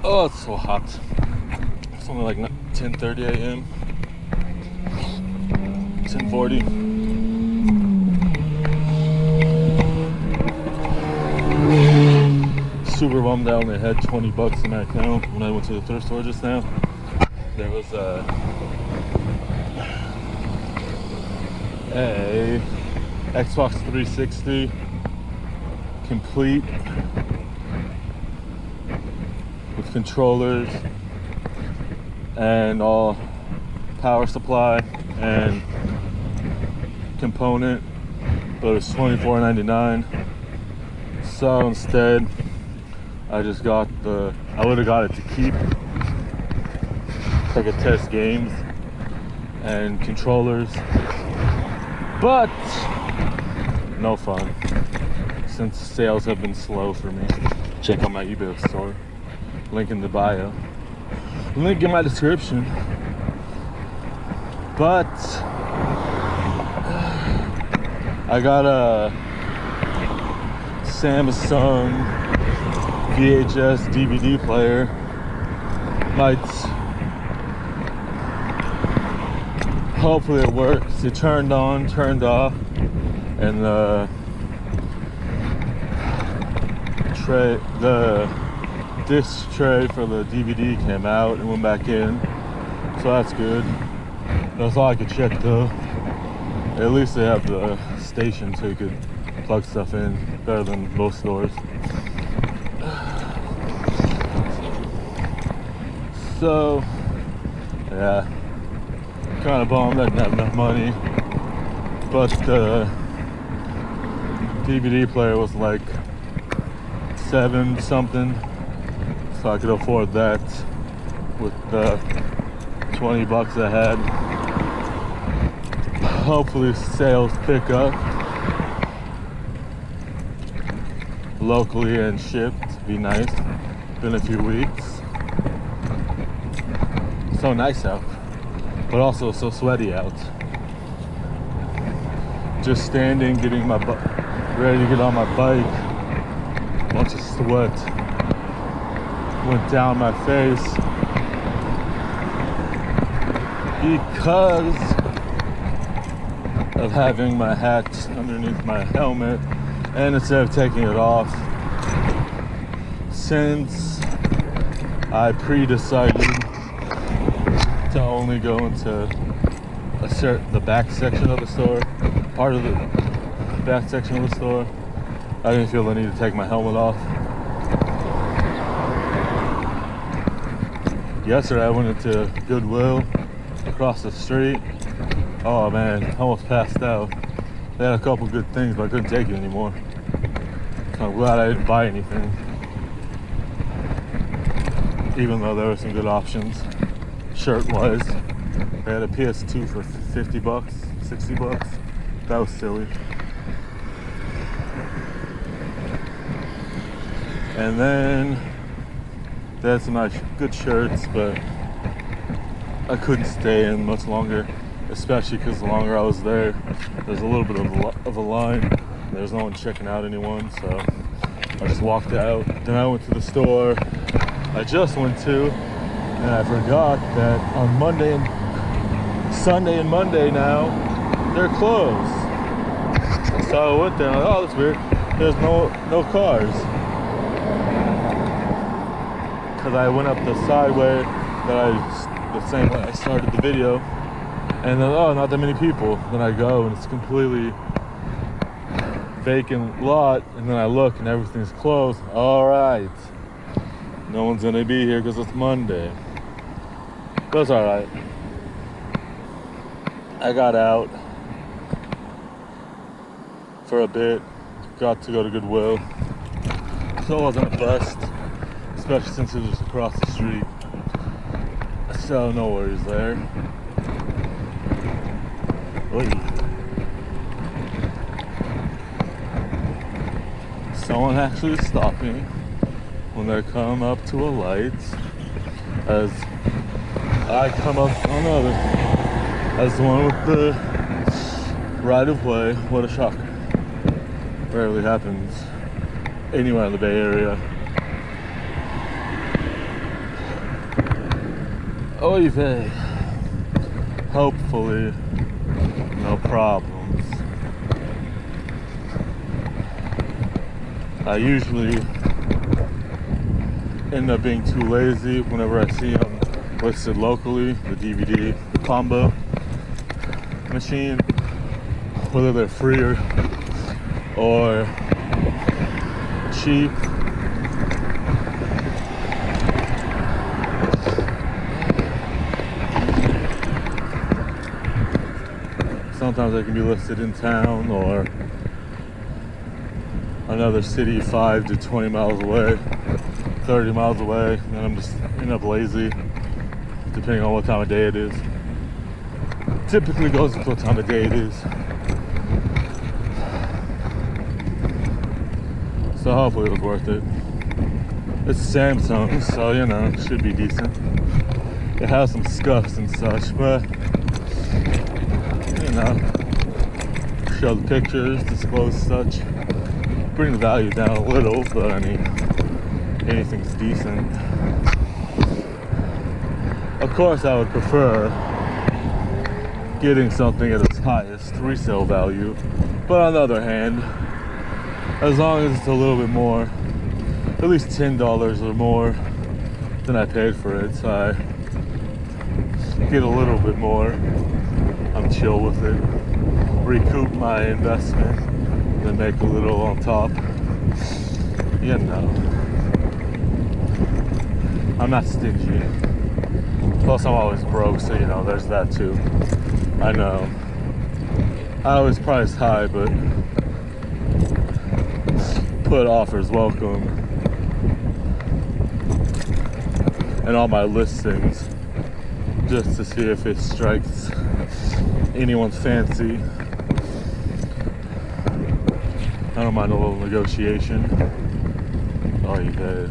Oh, it's so hot. It's only like 10:30 a.m. 10:40. Super bummed I only had 20 bucks in my account when I went to the thrift store just now. There was a Xbox 360 complete with controllers and all power supply and component, but it was $24.99. So instead I just got I would have got it to keep, so I could test games and controllers, but no fun since sales have been slow for me. Check out my eBay store, link in the bio, link in my description. But I got a Samsung VHS DVD player. Hopefully it works. It turned on, turned off, and the disc tray for the DVD came out and went back in, so that's good. That's all I could check though. At least they have the station so you could plug stuff in, better than most stores. So yeah, kind of bummed I didn't have enough money, but the DVD player was like $7 something, so I could afford that with the 20 bucks I had. Hopefully sales pick up locally and shipped. Be nice. Been a few weeks. So nice out, but also so sweaty out. Just standing, getting my ready to get on my bike. Bunch of sweat went down my face because of having my hat underneath my helmet, and instead of taking it off, since I decided to only go into the back section of the store, part of the back section of the store, I didn't feel the need to take my helmet off. Yesterday I went into Goodwill across the street. Oh man, I almost passed out. They had a couple good things, but I couldn't take it anymore. So I'm glad I didn't buy anything, even though there were some good options shirt wise. They had a PS2 for 50 bucks, 60 bucks. That was silly. And then they had some nice good shirts, but I couldn't stay in much longer, especially because the longer I was there, there's a little bit of a line. There's no one checking out anyone, so I just walked out. Then I went to the store I just went to, and I forgot that on Sunday and Monday now, they're closed. So I went there and I'm like, oh, that's weird. There's no cars. Because I went up the sideway the same way I started the video, and then, oh, not that many people. Then I go and it's completely vacant lot, and then I look and everything's closed. All right, no one's gonna be here because it's Monday. But it's all right. I got out for a bit, got to go to Goodwill, so it wasn't a bust, especially since it was across the street. So no worries there. Oy. Someone actually stopped me when they come up to a light as I come up to another, as the one with the right of way. What a shocker. Rarely happens anywhere in the Bay Area. Oy vey. Hopefully, no problems. I usually end up being too lazy whenever I see them listed locally, the DVD combo machine, whether they're free or cheap. Sometimes they can be listed in town or another city 5 to 20 miles away, 30 miles away, and I'm just end up lazy depending on what time of day it is. Typically goes with what time of day it is. So hopefully it'll be worth it. It's Samsung, so you know, it should be decent. It has some scuffs and such, but you know, show the pictures, disclose such, bring the value down a little, but I mean, anything's decent. Of course, I would prefer getting something at its highest resale value, but on the other hand, as long as it's a little bit more, at least $10 or more than I paid for it, so I get a little bit more, I'm chill with it. Recoup my investment, then make a little on top. You know, I'm not stingy. Plus, I'm always broke, so you know, there's that too. I know. I always price high, but put offers welcome and all my listings just to see if it strikes anyone's fancy. I don't mind a little negotiation. Oh, you did.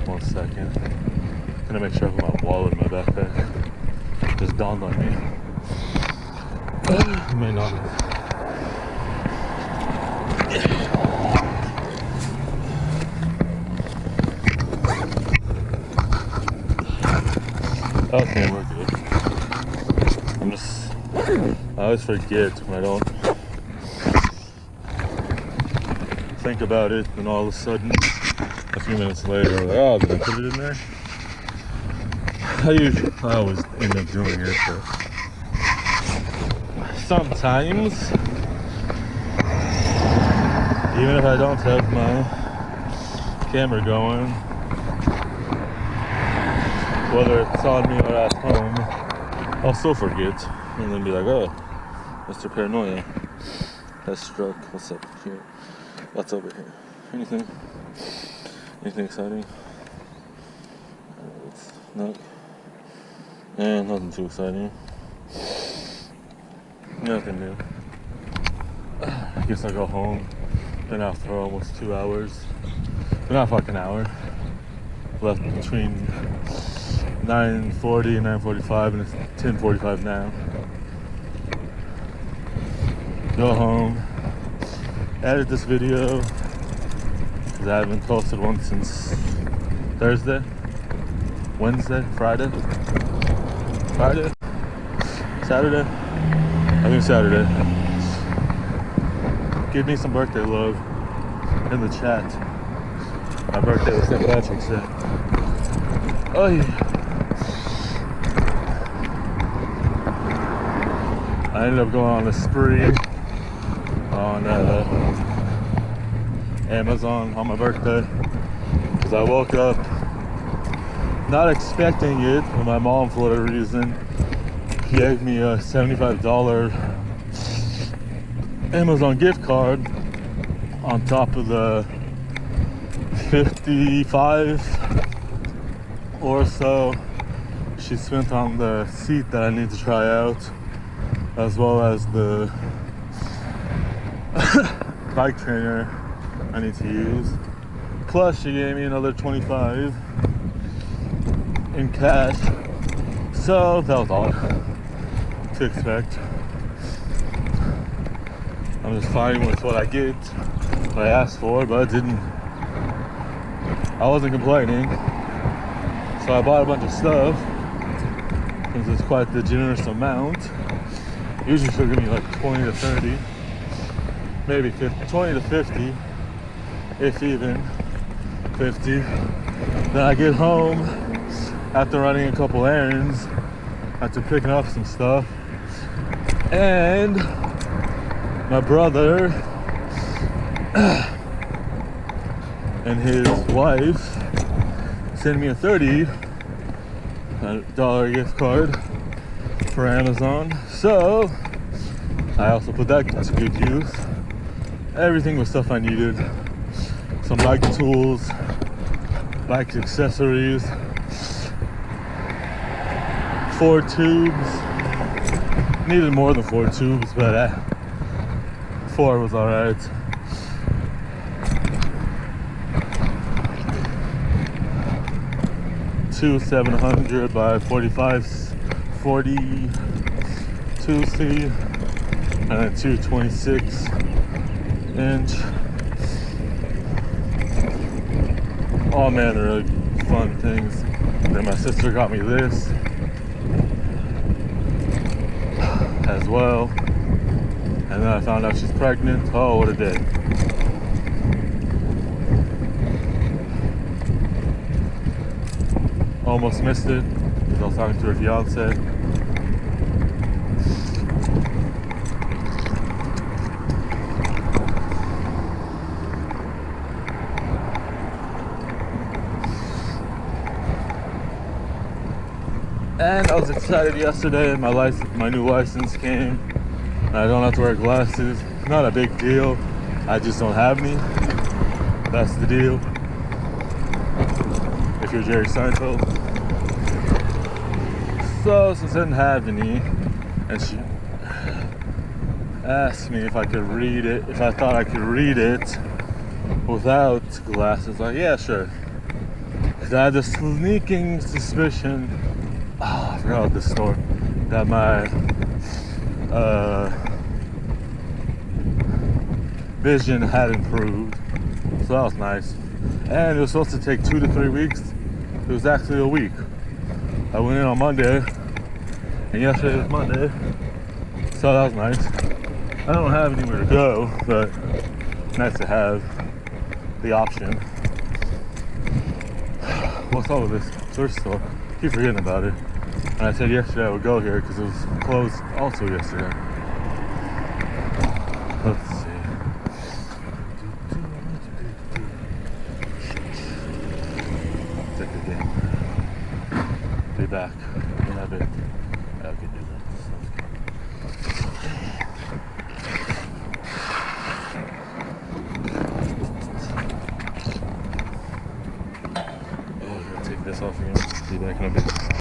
1 second. Gonna make sure I put my wallet in my backpack. Just dawned on me. It may not. Okay, we're good. I always forget when I don't think about it, and all of a sudden, a few minutes later, I'm like, oh, did I put it in there? I always end up doing it, but sometimes, even if I don't have my camera going, whether it's on me or at home, I'll still forget and then be like, oh, Mr. Paranoia has struck. What's up here? What's over here? Anything exciting? No. Yeah, nothing too exciting. Nothing new. I guess I'll go home. Been out for almost 2 hours. Been out for like an hour. Left between 9:40 and 9:45, and it's 10:45 now. Go home. Edit this video because I haven't posted one since Thursday, Wednesday, Friday, Saturday. I think Saturday. Give me some birthday love in the chat. My birthday was St. Patrick's Day. Oh yeah. I ended up going on a spree on Amazon on my birthday because I woke up not expecting it, but my mom, for whatever reason, gave me a $75 Amazon gift card on top of the 55 or so she spent on the seat that I need to try out, as well as the bike trainer I need to use. Plus she gave me another 25 in cash, so that was all to expect. I'm just fine with what I get, what I asked for, but I wasn't complaining. So So I bought a bunch of stuff, since it's quite the generous amount. Usually she'll give me like 20 to 30, maybe 50, 20 to 50, if even 50. Then I get home after running a couple errands, after picking up some stuff, and my brother and his wife sent me a $30 gift card for Amazon. So I also put that to good use. Everything was stuff I needed. Some bike tools, bike accessories, 4 tubes. Needed more than 4 tubes, but 4 was alright. Two 700 by 42C, and then two 26-inch. All manner of fun things. Then my sister got me this as well, and then I found out she's pregnant. Oh, what a day. Almost missed it because I was talking to her fiance. And I was excited yesterday. My new license came. And I don't have to wear glasses. Not a big deal. I just don't have any. That's the deal. If you're Jerry Seinfeld. So since I didn't have any, and she asked me if I could read it, if I thought I could read it without glasses, like, yeah, sure. Because I had this sneaking suspicion, I forgot about this story, that my vision had improved. So that was nice. And it was supposed to take 2 to 3 weeks. It was actually a week. I went in on Monday, and yesterday was Monday, so that was nice. I don't have anywhere to go, but nice to have the option. What's up with this thrift store? I keep forgetting about it. And I said yesterday I would go here because it was closed also yesterday. Let's see. Take the game. Be back in a bit. I can do that. Take this off again. Be back in a bit.